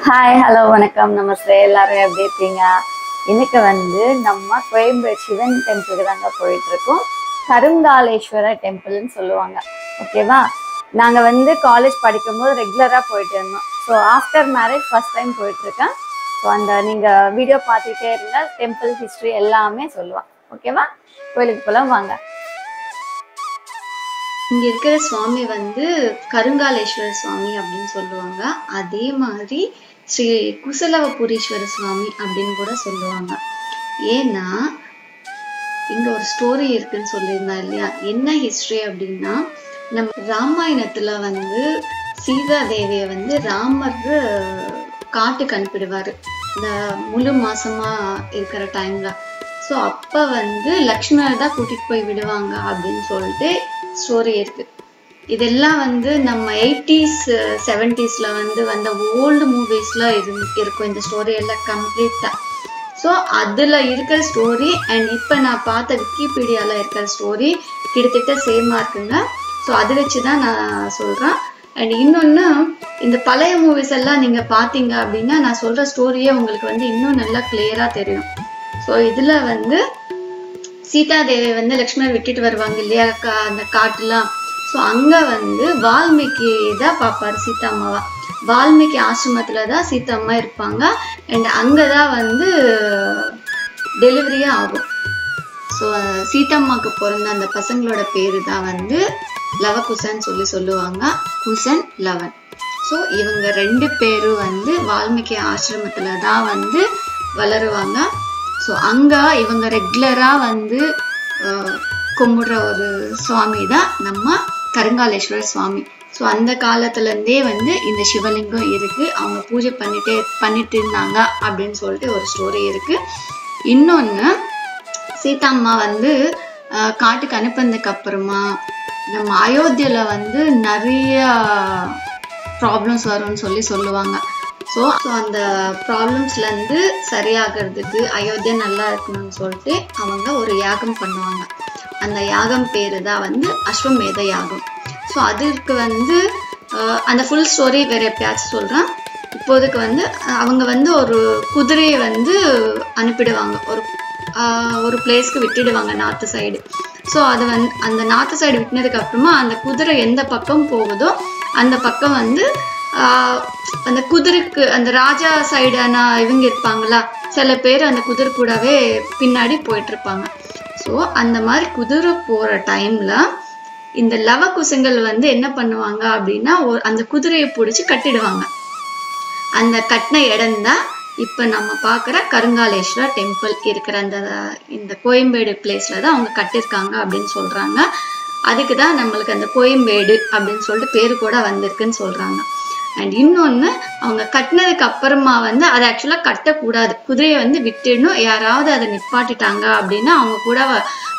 Hi hello வணக்கம் நமஸ்தே எல்லாரும் எப்படி இருக்கீங்க? இன்னைக்கு நம்ம கோயம்பேடு சிவன் டெம்பிளுக்கு தாங்க போயிட்டு இருக்கோம். கருங்காலேஸ்வரர் டெம்பிள்னு சொல்லுவாங்க. ஓகேவா? நாங்கள் காலேஜ் படிக்கும்போது ரெகுலராக போயிட்டு இருந்தோம். So after marriage first time போயிட்டு இருக்கேன். ஸோ நீங்கள் வீடியோ பார்த்துட்டே இருங்க, டெம்பிள் ஹிஸ்ட்ரி எல்லாமே சொல்லுவான். ஓகேவா? கோயிலுக்கு போகலாம் வாங்க. இங்க இருக்கிற சுவாமி கருங்காலேஸ்வரர் சுவாமி அப்படின்னு சொல்லுவாங்க. அதே மாதிரி ஸ்ரீ குசலவபுரீஸ்வரர் சுவாமி அப்படின்னு கூட சொல்லுவாங்க. ஏன்னா இங்க ஒரு ஸ்டோரி இருக்குன்னு சொல்லியிருந்தேன் இல்லையா? என்ன ஹிஸ்டரி அப்படின்னா, நம்ம ராமாயணத்துல சீதா தேவிய ராமர் காட்டுக்கு அனுப்பிடுவாரு இந்த முழு மாசமா இருக்கிற டைம்ல. ஸோ அப்ப லக்ஷ்மணர் தான் கூட்டிட்டு போய் விடுவாங்க அப்படின்னு சொல்லிட்டு ஸ்டோரி இருக்கு. இதெல்லாம் நம்ம 80s 70sல வந்த ஓல்டு மூவிஸ்ல இருக்கும் இந்த ஸ்டோரி எல்லாம் கம்ப்ளீட்டா. ஸோ அதுல இருக்கிற ஸ்டோரி அண்ட் இப்ப நான் பார்த்த விக்கிபீடியால இருக்கிற ஸ்டோரி கிட்டத்தட்ட சேமா இருக்குங்க. ஸோ அதை வச்சுதான் நான் சொல்றேன். அண்ட் இன்னொன்னு, இந்த பழைய மூவிஸ் எல்லாம் நீங்க பாத்தீங்க அப்படின்னா நான் சொல்ற ஸ்டோரியே உங்களுக்கு இன்னும் நல்லா கிளியரா தெரியும். ஸோ இதுல சீதா தேவி லக்ஷ்மணர் விட்டுட்டு வருவாங்க இல்லையா அந்த காட்டுலாம். ஸோ அங்க வால்மீகி தான் பாப்பாரு சீதா அம்மாவா. வால்மீகி ஆசிரமத்துலதான் சீதா அம்மா இருப்பாங்க. அண்ட் அங்கதான் டெலிவரியே ஆகும். ஸோ சீதம்மாக்கு பிறந்த அந்த பசங்களோட பேரு தான் லவகுசன் சொல்லுவாங்க. குசன் லவன். ஸோ இவங்க ரெண்டு பேரும் வால்மீகி ஆசிரமத்துலதான் வளருவாங்க. ஸோ அங்க இவங்க ரெகுலரா கும்பிடுற ஒரு சுவாமி தான் நம்ம கருங்காலேஸ்வரர் சுவாமி. ஸோ அந்த காலத்துல இருந்தே இந்த சிவலிங்கம் இருக்கு. அவங்க பூஜை பண்ணிட்டு இருந்தாங்க அப்படின்னு சொல்லிட்டு ஒரு ஸ்டோரி இருக்கு. இன்னொன்னு, சீதாம்மா காட்டுக்கு அனுப்பினதுக்கு அப்புறமா நம்ம அயோத்தியில நிறைய ப்ராப்ளம்ஸ் வரும்னு சொல்லுவாங்க. ஸோ அந்த ப்ராப்ளம்ஸ்ல இருந்து சரியாகிறதுக்கு அயோத்தியா நல்லா இருக்கணும்னு சொல்லிட்டு அவங்க ஒரு யாகம் பண்ணுவாங்க. அந்த யாகம் பேரு தான் அஸ்வமேத யாகம். ஸோ அதுக்கு அந்த ஃபுல் ஸ்டோரி வேற எப்பயாச்சும் சொல்றேன். இப்போதுக்கு அவங்க ஒரு குதிரையை அனுப்பிடுவாங்க, ஒரு பிளேஸ்க்கு விட்டுடுவாங்க நார்த் சைடு. ஸோ அது அந்த நார்த் சைடு விட்டுனதுக்கு அப்புறமா அந்த குதிரை எந்த பக்கம் போகுதோ அந்த பக்கம் அந்த குதிரைக்கு அந்த ராஜா சைடான இவங்க இருப்பாங்களா, சில பேர் அந்த குதிரை கூடவே பின்னாடி போயிட்டு இருப்பாங்க. ஸோ அந்த மாதிரி குதிரை போற டைம்ல இந்த லவகுசங்கள் என்ன பண்ணுவாங்க அப்படின்னா, அந்த குதிரையை பிடிச்சி கட்டிடுவாங்க. அந்த கட்டின இடம் தான் இப்ப நம்ம பாக்குற கருங்காலேஸ்வரர் டெம்பிள் இருக்கிற இந்த கோயம்பேடு பிளேஸ்ல தான் அவங்க கட்டிருக்காங்க அப்படின்னு சொல்றாங்க. அதுக்குதான் நம்மளுக்கு அந்த கோயம்பேடு அப்படின்னு சொல்லிட்டு பேரு கூட வந்திருக்குன்னு சொல்றாங்க. அண்ட் இன்னொன்னு, அவங்க கட்டினதுக்கு அப்புறமா அதை ஆக்சுவலா கட்டக்கூடாது, குதிரையை விட்டுடணும். யாராவது அதை நிப்பாட்டிட்டாங்க அப்படின்னா அவங்க கூட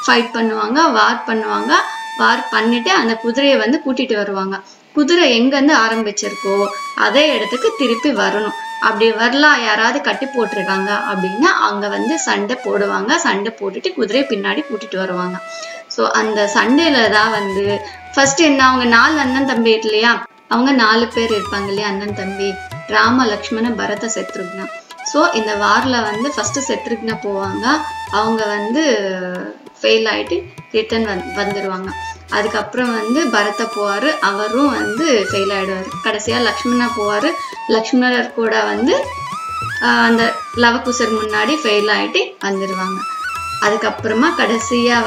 ஃபைட் பண்ணுவாங்க, வார் பண்ணிட்டு அந்த குதிரையை கூட்டிட்டு வருவாங்க. குதிரை எங்க ஆரம்பிச்சிருக்கோ அதே இடத்துக்கு திருப்பி வரணும். அப்படி வரலாம், யாராவது கட்டி போட்டிருக்காங்க அப்படின்னா அங்க சண்டை போடுவாங்க. சண்டை போட்டுட்டு குதிரையை பின்னாடி கூட்டிட்டு வருவாங்க. ஸோ அந்த சண்டையில தான் ஃபர்ஸ்ட் என்ன, அவங்க 4 அண்ணன் தம்பி இல்லையா, அவங்க 4 பேர் இருப்பாங்க இல்லையா அண்ணன் தம்பி, ராம லக்ஷ்மண பரத சத்ருக்னா. ஸோ இந்த வார்ல ஃபர்ஸ்ட் சத்ருக்னா போவாங்க. அவங்க ஃபெயில் ஆயிட்டு ரிட்டர்ன் வந்துடுவாங்க. அதுக்கப்புறம் பரத போவாரு, அவரும் ஃபெயில் ஆயிடுவாரு. கடைசியா லக்ஷ்மணா போவாரு, லக்ஷ்மணர் கூட அந்த லவகுசர் முன்னாடி ஃபெயில் ஆயிட்டு வந்துடுவாங்க. அதுக்கப்புறமா கடைசியா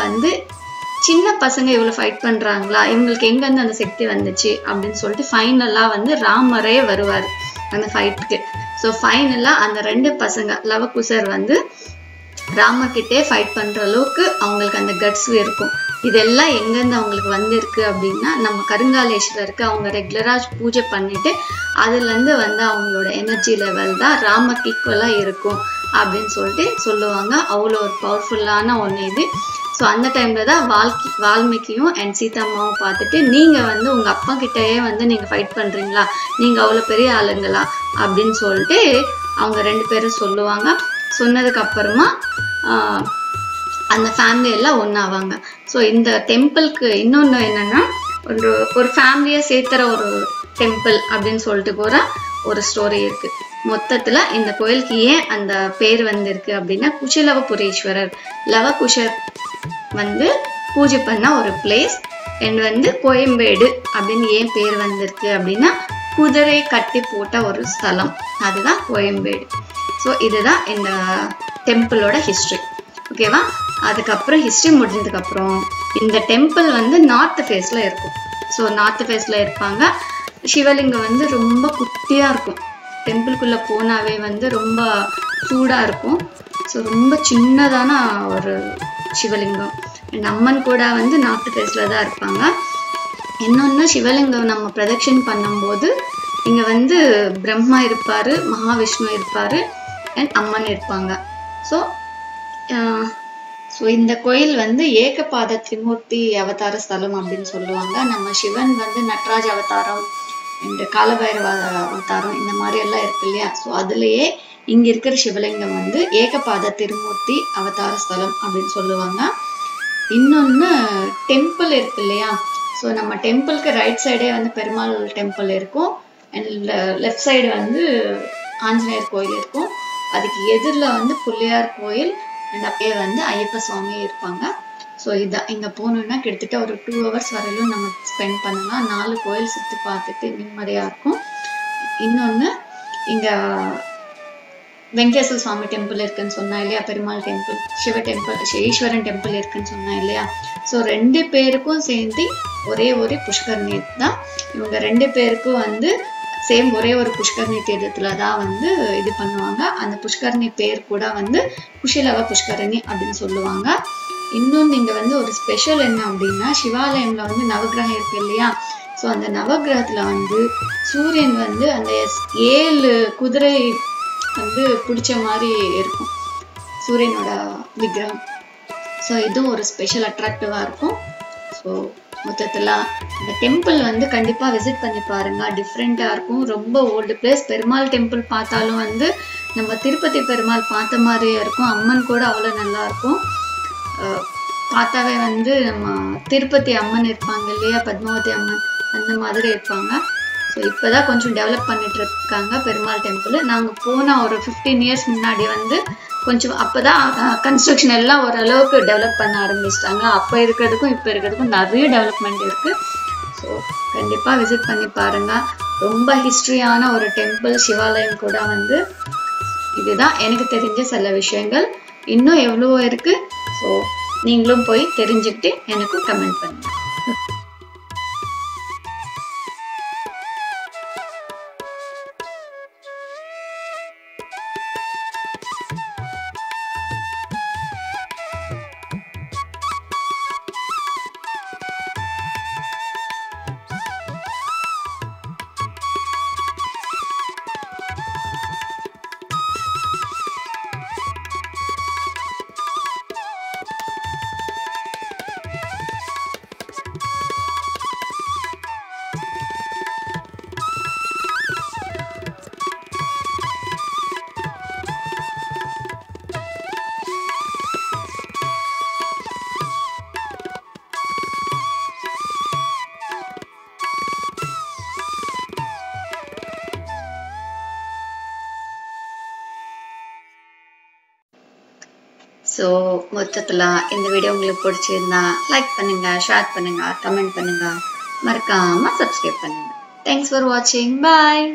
சின்ன பசங்க இவ்வளவு ஃபைட் பண்றாங்களா, இவங்களுக்கு எங்க இருந்து அந்த சக்தி வந்துச்சு அப்படின்னு சொல்லிட்டு ஃபைனலா ராமரே வருவாரு அந்த ஃபைட்டுக்கு. ஸோ ஃபைனலா அந்த 2 பசங்க லவகுசர் ராமர் கிட்டே ஃபைட் பண்ற அளவுக்கு அவங்களுக்கு அந்த கட்ஸ் இருக்கும். இதெல்லாம் எங்க இருந்து அவங்களுக்கு வந்திருக்கு அப்படின்னா, நம்ம கருங்காலேஸ்வரருக்கு அவங்க ரெகுலரா பூஜை பண்ணிட்டு அதுல இருந்து அவங்களோட எனர்ஜி லெவல் தான் ராமருக்கு ஈக்குவலா இருக்கும் அப்படின்னு சொல்லிட்டு சொல்லுவாங்க. அவ்வளோ ஒரு பவர்ஃபுல்லான ஒண்ணு இது. ஸோ அந்த டைம்ல தான் வால்மீகியும் அண்ட் சீதாம்மாவும் பார்த்துட்டு, நீங்க உங்க அப்பா கிட்டயே நீங்க ஃபைட் பண்றீங்களா, நீங்க அவ்வளவு பெரிய ஆளுங்களா அப்படின்னு சொல்லிட்டு அவங்க 2 பேரும் சொல்லுவாங்க. சொன்னதுக்கு அப்புறமா அந்த ஃபேமிலி எல்லாம் ஒன்னாவாங்க. ஸோ இந்த டெம்பிளுக்கு இன்னொன்னு என்னன்னா, ஒரு ஃபேமிலியை சேர்த்துற ஒரு டெம்பிள் அப்படின்னு சொல்லிட்டு போற ஒரு ஸ்டோரி இருக்கு. மொத்தத்துல இந்த கோயிலுக்கு ஏன் அந்த பேர் வந்திருக்கு அப்படின்னா குஷலவபுரீஸ்வரர், லவகுஷர் வந்து பூஜை பண்ண ஒரு பிளேஸ். அண்ட் வந்து கோயம்பேடு அப்படின்னு ஏன் பேர் வந்திருக்கு அப்படின்னா குதிரை கட்டி போட்ட ஒரு ஸ்தலம், அதுதான் கோயம்பேடு. ஸோ இதுதான் இந்த டெம்பிளோட ஹிஸ்ட்ரி. ஓகேவா? அதுக்கப்புறம் ஹிஸ்ட்ரி முடிஞ்சதுக்கப்புறம் இந்த டெம்பிள் வந்து நார்த் ஃபேஸ்ல இருக்கும். ஸோ நார்த் ஃபேஸ்ல இருப்பாங்க. சிவலிங்கம் வந்து ரொம்ப குட்டியா இருக்கும். டெம்பிள்குள்ள போனாவே வந்து ரொம்ப சூடா இருக்கும். ஸோ ரொம்ப சின்னதான ஒரு சிவலிங்கம். அண்ட் அம்மன் கூட வந்து நார்த் ஃபேஸ்ல தான் இருப்பாங்க. இன்னொன்று, சிவலிங்கம் நம்ம பிரதட்சணை பண்ணும்போது இங்க வந்து பிரம்மா இருப்பாரு, மகாவிஷ்ணு இருப்பாரு, அண்ட் அம்மன் இருப்பாங்க. ஸோ இந்த கோயில் வந்து ஏகபாத திரிமூர்த்தி அவதார ஸ்தலம் அப்படின்னு சொல்லுவாங்க. நம்ம சிவன் வந்து நட்ராஜ் அவதாரம் அண்ட் காலபைரவ அவதாரம் இந்த மாதிரி எல்லாம் இருக்கு இல்லையா? ஸோ அதுலயே இங்க இருக்கிற சிவலிங்கம் வந்து ஏகபாத திருமூர்த்தி அவதார ஸ்தலம் அப்படின்னு சொல்லுவாங்க. இன்னொன்னு, டெம்பிள் இருக்கு இல்லையா? ஸோ நம்ம டெம்பிளுக்கு ரைட் சைடே வந்து பெருமாள் டெம்பிள் இருக்கும், அண்ட் லெஃப்ட் சைடு வந்து ஆஞ்சநேயர் கோயில் இருக்கும். அதுக்கு எதிரில் வந்து பிள்ளையார் கோயில் அண்ட் அப்படியே வந்து ஐயப்ப சுவாமி இருப்பாங்க. ஸோ இதான் இங்கே போகணுன்னா கிட்டத்தட்ட ஒரு 2 hours வரையிலும் நம்ம ஸ்பெண்ட் பண்ணலாம். 4 கோயில் சுற்றி பார்த்துட்டு நிம்மதியாக இருக்கும். இன்னொன்று, இங்கே வெங்கடேஸ்வர சுவாமி டெம்பிள் இருக்குன்னு சொன்னா இல்லையா, பெருமாள் டெம்பிள், சிவ டெம்பிள், ஈஸ்வரன் டெம்பிள் இருக்குன்னு சொன்னா இல்லையா? ஸோ 2 பேருக்கும் சேர்ந்து ஒரே ஒரு புஷ்கரணி தான். இவங்க 2 பேருக்கும் வந்து சேம் ஒரே ஒரு புஷ்கரணி தீர்த்தத்துல தான் வந்து இது பண்ணுவாங்க. அந்த புஷ்கரணி பேர் கூட வந்து குஷிலவ புஷ்கரணி அப்படின்னு சொல்லுவாங்க. இன்னொன்று, இங்க வந்து ஒரு ஸ்பெஷல் என்ன அப்படின்னா, சிவாலயம்ல வந்து நவகிரகம் இருக்கு இல்லையா? ஸோ அந்த நவகிரகத்துல வந்து சூரியன் வந்து அந்த 7 குதிரை வந்து பிடிச்ச மாதிரி இருக்கும் சூரியனோட விக்கிரகம். ஸோ இதுவும் ஒரு ஸ்பெஷல் அட்ராக்டிவாக இருக்கும். ஸோ மொத்தத்தில் இந்த டெம்பிள் வந்து கண்டிப்பாக விசிட் பண்ணி பாருங்க. டிஃப்ரெண்ட்டாக இருக்கும். ரொம்ப ஓல்டு பிளேஸ். பெருமாள் டெம்பிள் பார்த்தாலும் வந்து நம்ம திருப்பதி பெருமாள் பார்த்த மாதிரியே இருக்கும். அம்மன் கூட அவ்வளோ நல்லா இருக்கும். பார்த்தாவே வந்து நம்ம திருப்பதி அம்மன் இருப்பாங்க இல்லையா, பத்மாவதி அம்மன், அந்த மாதிரி இருப்பாங்க. ஸோ இப்போ தான் கொஞ்சம் டெவலப் பண்ணிட்டு இருக்காங்க பெருமாள் டெம்பிள். நாங்கள் போன ஒரு 15 years முன்னாடி வந்து கொஞ்சம் அப்போ தான் கன்ஸ்ட்ரக்ஷன் எல்லாம் ஓரளவுக்கு டெவலப் பண்ண ஆரம்பிச்சிட்டாங்க. அப்போ இருக்கிறதுக்கும் இப்போ இருக்கிறதுக்கும் நிறைய டெவலப்மெண்ட் இருக்குது. ஸோ கண்டிப்பாக விசிட் பண்ணி பாருங்கள். ரொம்ப ஹிஸ்ட்ரியான ஒரு டெம்பிள், சிவாலயம் கூட வந்து. இதுதான் எனக்கு தெரிஞ்ச சில விஷயங்கள். இன்னும் எவ்வளவோ இருக்குது. ஸோ நீங்களும் போய் தெரிஞ்சுக்கிட்டு எனக்கும் கமெண்ட் பண்ணுங்க. ஸோ மொத்தத்தில் இந்த வீடியோ உங்களுக்கு பிடிச்சிருந்தா லைக் பண்ணுங்க, ஷேர் பண்ணுங்க, கமெண்ட் பண்ணுங்க, மறக்காம சப்ஸ்கிரைப் பண்ணுங்க. தேங்க்ஸ் ஃபார் வாட்சிங். பாய்.